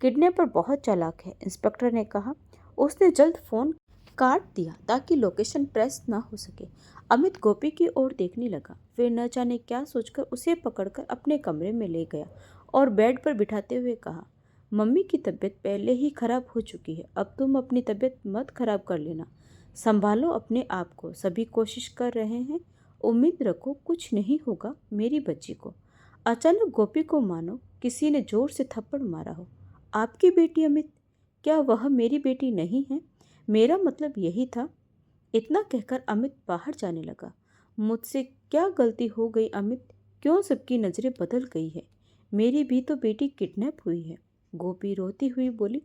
किडनैपर बहुत चालाक है, इंस्पेक्टर ने कहा। उसने जल्द फोन काट दिया ताकि लोकेशन ट्रेस ना हो सके। अमित गोपी की ओर देखने लगा, फिर न जाने क्या सोचकर उसे पकड़कर अपने कमरे में ले गया और बेड पर बिठाते हुए कहा, मम्मी की तबीयत पहले ही खराब हो चुकी है, अब तुम अपनी तबीयत मत खराब कर लेना। संभालो अपने आप को, सभी कोशिश कर रहे हैं, उम्मीद रखो कुछ नहीं होगा मेरी बच्ची को। अचानक गोपी को मानो किसी ने जोर से थप्पड़ मारा हो। आपकी बेटी अमित? क्या वह मेरी बेटी नहीं है? मेरा मतलब यही था। इतना कहकर अमित बाहर जाने लगा। मुझसे क्या गलती हो गई अमित? क्यों सबकी नजरें बदल गई है? मेरी भी तो बेटी किडनैप हुई है, गोपी रोती हुई बोली।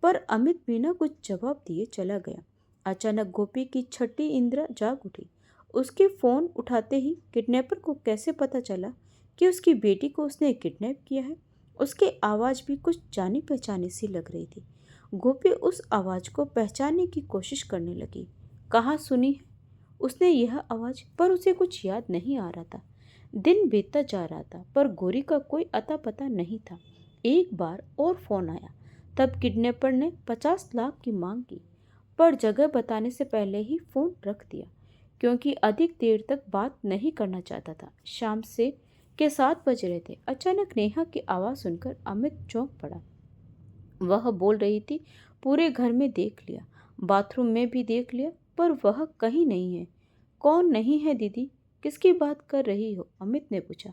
पर अमित बिना कुछ जवाब दिए चला गया। अचानक गोपी की छठी इंद्र जाग उठी। उसके फोन उठाते ही किडनैपर को कैसे पता चला कि उसकी बेटी को उसने किडनैप किया है? उसकी आवाज़ भी कुछ जानी पहचानी सी लग रही थी। गोपी उस आवाज़ को पहचानने की कोशिश करने लगी। कहाँ सुनी है? उसने यह आवाज़, पर उसे कुछ याद नहीं आ रहा था। दिन बीतता जा रहा था पर गौरी का कोई अता पता नहीं था। एक बार और फोन आया। तब किडनैपर ने 50 लाख की मांग की, पर जगह बताने से पहले ही फोन रख दिया, क्योंकि अधिक देर तक बात नहीं करना चाहता था। शाम से के 7 बज रहे थे। अचानक नेहा की आवाज़ सुनकर अमित चौंक पड़ा। वह बोल रही थी, पूरे घर में देख लिया, बाथरूम में भी देख लिया, पर वह कहीं नहीं है। कौन नहीं है दीदी? किसकी बात कर रही हो? अमित ने पूछा।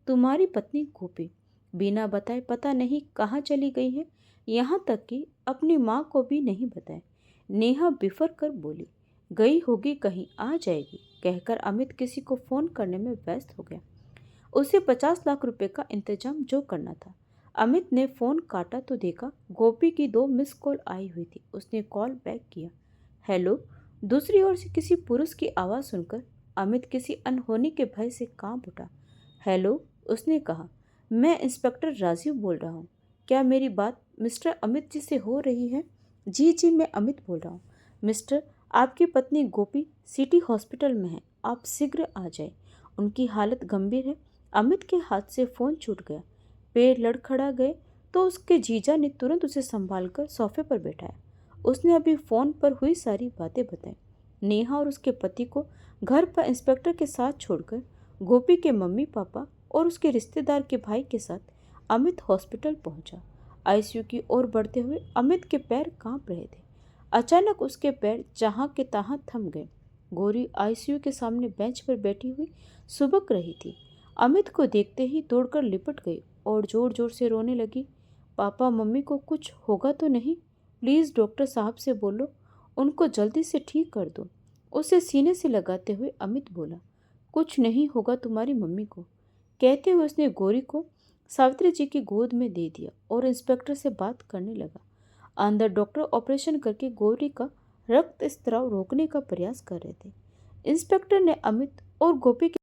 तुम्हारी पत्नी गोपी बिना बताए पता नहीं कहाँ चली गई है, यहाँ तक कि अपनी माँ को भी नहीं बताए। नेहा बिफर कर बोली। गई होगी कहीं, आ जाएगी, कहकर अमित किसी को फोन करने में व्यस्त हो गया। उसे 50 लाख रुपए का इंतजाम जो करना था। अमित ने फोन काटा तो देखा गोपी की 2 मिस कॉल आई हुई थी। उसने कॉल बैक किया। हेलो। दूसरी ओर से किसी पुरुष की आवाज़ सुनकर अमित किसी अनहोनी के भय से कांप उठा। हेलो, उसने कहा। मैं इंस्पेक्टर राजीव बोल रहा हूँ। क्या मेरी बात मिस्टर अमित जी से हो रही है? जी जी, मैं अमित बोल रहा हूँ। मिस्टर, आपकी पत्नी गोपी सिटी हॉस्पिटल में है, आप शीघ्र आ जाए, उनकी हालत गंभीर है। अमित के हाथ से फ़ोन छूट गया। पैर लड़खड़ा गए तो उसके जीजा ने तुरंत उसे संभालकर सोफे पर बैठाया। उसने अभी फ़ोन पर हुई सारी बातें बताई। नेहा और उसके पति को घर पर इंस्पेक्टर के साथ छोड़कर गोपी के मम्मी पापा और उसके रिश्तेदार के भाई के साथ अमित हॉस्पिटल पहुंचा। आईसीयू की ओर बढ़ते हुए अमित के पैर कांप रहे थे। अचानक उसके पैर जहाँ के तहाँ थम गए। गौरी आईसीयू के सामने बेंच पर बैठी हुई सुबक रही थी। अमित को देखते ही दौड़कर लिपट गई और जोर जोर से रोने लगी। पापा, मम्मी को कुछ होगा तो नहीं? प्लीज़ डॉक्टर साहब से बोलो, उनको जल्दी से ठीक कर दो। उसे सीने से लगाते हुए अमित बोला। कुछ नहीं होगा तुम्हारी मम्मी को, कहते हुए उसने गौरी को सावित्री जी की गोद में दे दिया और इंस्पेक्टर से बात करने लगा। अंदर डॉक्टर ऑपरेशन करके गौरी का रक्त स्त्राव रोकने का प्रयास कर रहे थे। इंस्पेक्टर ने अमित और गोपी के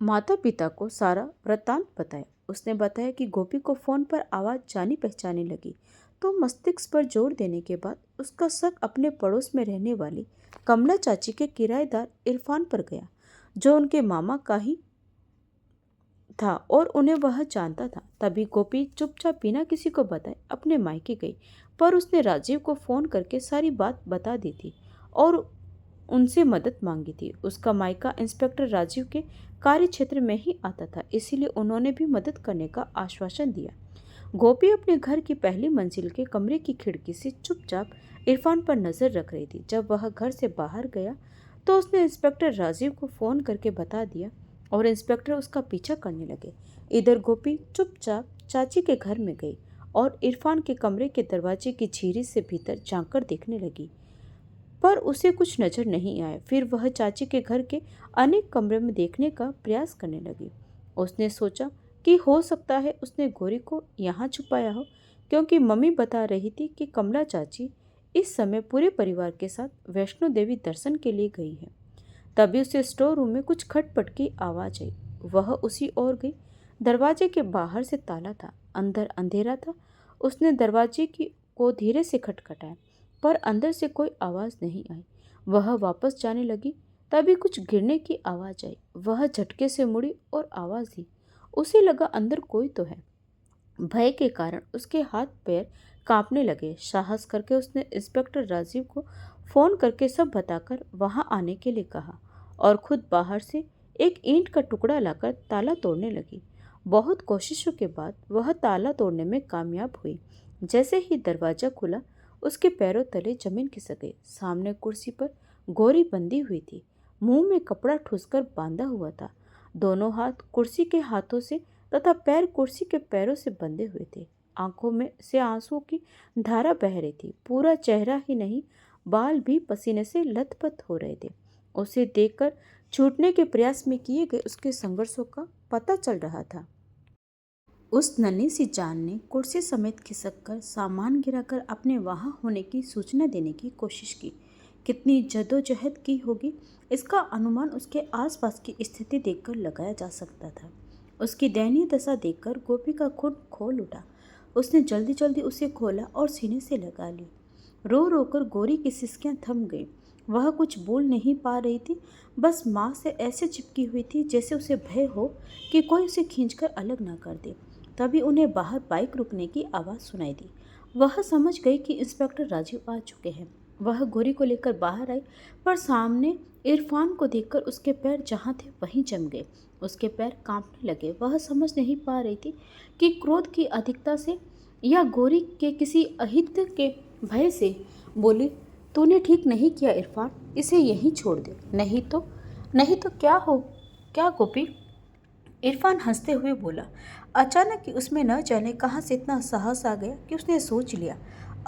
माता पिता को सारा वृत्तांत बताया। उसने बताया कि गोपी को फोन पर आवाज़ जानी पहचानी लगी, तो मस्तिष्क पर जोर देने के बाद उसका शक अपने पड़ोस में रहने वाली कमला चाची के किराएदार इरफान पर गया, जो उनके मामा का ही था और उन्हें वह जानता था। तभी गोपी चुपचाप बिना किसी को बताए अपने मायके गई, पर उसने राजीव को फ़ोन करके सारी बात बता दी थी और उनसे मदद मांगी थी। उसका मायका इंस्पेक्टर राजीव के कार्य क्षेत्र में ही आता था, इसीलिए उन्होंने भी मदद करने का आश्वासन दिया। गोपी अपने घर की पहली मंजिल के कमरे की खिड़की से चुपचाप इरफान पर नज़र रख रही थी। जब वह घर से बाहर गया तो उसने इंस्पेक्टर राजीव को फ़ोन करके बता दिया और इंस्पेक्टर उसका पीछा करने लगे। इधर गोपी चुपचाप चाची के घर में गई और इरफान के कमरे के दरवाजे की झीरी से भीतर झांककर देखने लगी, पर उसे कुछ नजर नहीं आया। फिर वह चाची के घर के अनेक कमरे में देखने का प्रयास करने लगी। उसने सोचा कि हो सकता है उसने गौरी को यहाँ छुपाया हो, क्योंकि मम्मी बता रही थी कि कमला चाची इस समय पूरे परिवार के साथ वैष्णो देवी दर्शन के लिए गई है। तभी उसे स्टोर रूम में कुछ खटपट की आवाज़ आई। वह उसी ओर गई। दरवाजे के बाहर से ताला था, अंदर अंधेरा था। उसने दरवाजे की को धीरे से खटखटाया, पर अंदर से कोई आवाज़ नहीं आई। वह वापस जाने लगी, तभी कुछ गिरने की आवाज़ आई। वह झटके से मुड़ी और आवाज़ दी। उसे लगा अंदर कोई तो है। भय के कारण उसके हाथ पैर कांपने लगे। साहस करके उसने इंस्पेक्टर राजीव को फ़ोन करके सब बताकर वहां आने के लिए कहा और खुद बाहर से एक ईंट का टुकड़ा लाकर ताला तोड़ने लगी। बहुत कोशिशों के बाद वह ताला तोड़ने में कामयाब हुई। जैसे ही दरवाज़ा खुला, उसके पैरों तले जमीन खिसक गई। सामने कुर्सी पर गौरी बंधी हुई थी, मुंह में कपड़ा ठूसकर बांधा हुआ था। दोनों हाथ कुर्सी के हाथों से तथा पैर कुर्सी के पैरों से बंधे हुए थे। आंखों में से आंसू की धारा बह रही थी। पूरा चेहरा ही नहीं, बाल भी पसीने से लथपथ हो रहे थे। उसे देखकर छूटने के प्रयास में किए गए उसके संघर्षों का पता चल रहा था। उस नन्ही सी जान ने कुर्सी समेत खिसककर सामान गिराकर अपने वहां होने की सूचना देने की कोशिश की। कितनी जद्दोजहद की होगी, इसका अनुमान उसके आसपास की स्थिति देखकर लगाया जा सकता था। उसकी दयनीय दशा देखकर गोपी का खून खोल उठा। उसने जल्दी जल्दी उसे खोला और सीने से लगा ली। रो रो कर गौरी की सिसकियां थम गईं। वह कुछ बोल नहीं पा रही थी, बस माँ से ऐसे चिपकी हुई थी जैसे उसे भय हो कि कोई उसे खींचकर अलग ना कर दे। तभी उन्हें बाहर बाइक रुकने की आवाज़ सुनाई दी। वह समझ गई कि इंस्पेक्टर राजीव आ चुके हैं। वह गोरी को लेकर बाहर आई, पर सामने इरफान को देखकर उसके पैर जहाँ थे वहीं जम गए। उसके पैर कांपने लगे। वह समझ नहीं पा रही थी कि क्रोध की अधिकता से या गोरी के किसी अहित के भय से। बोली, तूने ठीक नहीं किया इरफान, इसे यहीं छोड़ दे। नहीं तो क्या गोपी? इरफान हंसते हुए बोला। अचानक ही उसमें न जाने कहाँ से इतना साहस आ गया कि उसने सोच लिया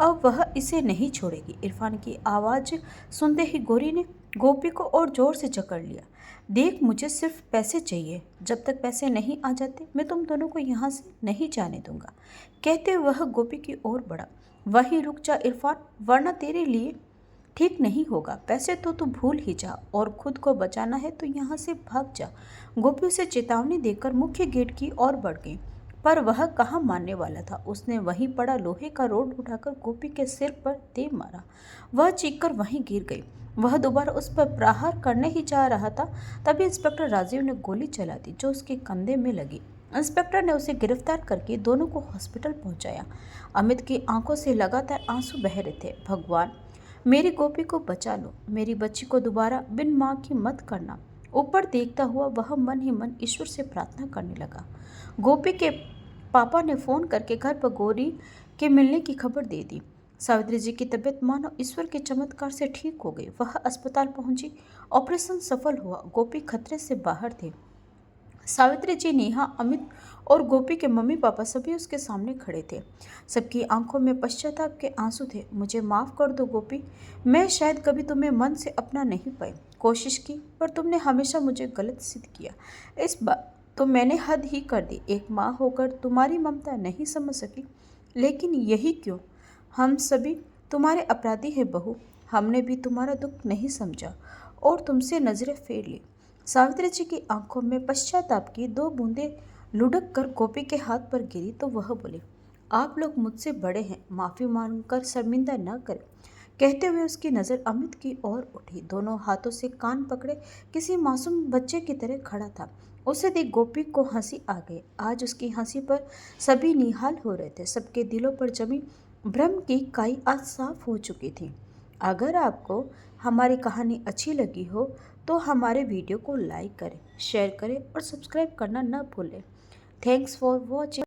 अब वह इसे नहीं छोड़ेगी। इरफान की आवाज़ सुनते ही गोरी ने गोपी को और जोर से जकड़ लिया। देख, मुझे सिर्फ पैसे चाहिए। जब तक पैसे नहीं आ जाते मैं तुम दोनों को यहाँ से नहीं जाने दूंगा। कहते हुए वह गोपी की ओर बढ़ा। वहीं रुक जा इरफान, वरना तेरे लिए ठीक नहीं होगा। पैसे तो तू भूल ही जा, और खुद को बचाना है तो यहाँ से भाग जा। गोपी उसे चेतावनी देकर मुख्य गेट की ओर बढ़ गई, पर वह कहाँ मानने वाला था। उसने वहीं पड़ा लोहे का रोड उठाकर गोपी के सिर पर दे मारा। वह चीखकर वहीं गिर गई। वह दोबारा उस पर प्रहार करने ही जा रहा था, तभी इंस्पेक्टर राजीव ने गोली चला दी जो उसके कंधे में लगी। इंस्पेक्टर ने उसे गिरफ्तार करके दोनों को हॉस्पिटल पहुंचाया। अमित की आंखों से लगातार आंसू बह रहे थे। भगवान, मेरी गोपी को बचा लो, मेरी बच्ची को दोबारा बिन माँ की मत करना। ऊपर देखता हुआ वह मन ही मन ईश्वर से प्रार्थना करने लगा। गोपी के पापा ने फ़ोन करके घर पर गौरी के मिलने की खबर दे दी। सावित्री जी की तबीयत मानो ईश्वर के चमत्कार से ठीक हो गई। वह अस्पताल पहुंची। ऑपरेशन सफल हुआ। गोपी खतरे से बाहर थे। सावित्री जी, नेहा, अमित और गोपी के मम्मी पापा सभी उसके सामने खड़े थे। सबकी आंखों में पश्चाताप के आंसू थे। मुझे माफ़ कर दो गोपी, मैं शायद कभी तुम्हें मन से अपना नहीं पाई। कोशिश की, पर तुमने हमेशा मुझे गलत सिद्ध किया। इस बार तो मैंने हद ही कर दी। एक माँ होकर तुम्हारी ममता नहीं समझ सकी, लेकिन यही क्यों? हम सभी तुम्हारे अपराधी हैं बहू। हमने भी तुम्हारा दुख नहीं समझा और तुमसे नजरें फेर ली। सावित्री जी की आंखों में पश्चाताप की 2 बूंदें लुढ़क कर गोपी के हाथ पर गिरी तो वह बोले, आप लोग मुझसे बड़े हैं, माफ़ी मांगकर शर्मिंदा न करें। कहते हुए उसकी नज़र अमित की ओर उठी। दोनों हाथों से कान पकड़े किसी मासूम बच्चे की तरह खड़ा था। उसे देख गोपी को हंसी आ गई। आज उसकी हंसी पर सभी निहाल हो रहे थे। सबके दिलों पर जमी भ्रम की काई आज साफ हो चुकी थी। अगर आपको हमारी कहानी अच्छी लगी हो तो हमारे वीडियो को लाइक करें, शेयर करें और सब्सक्राइब करना न भूलें। Thanks for watching.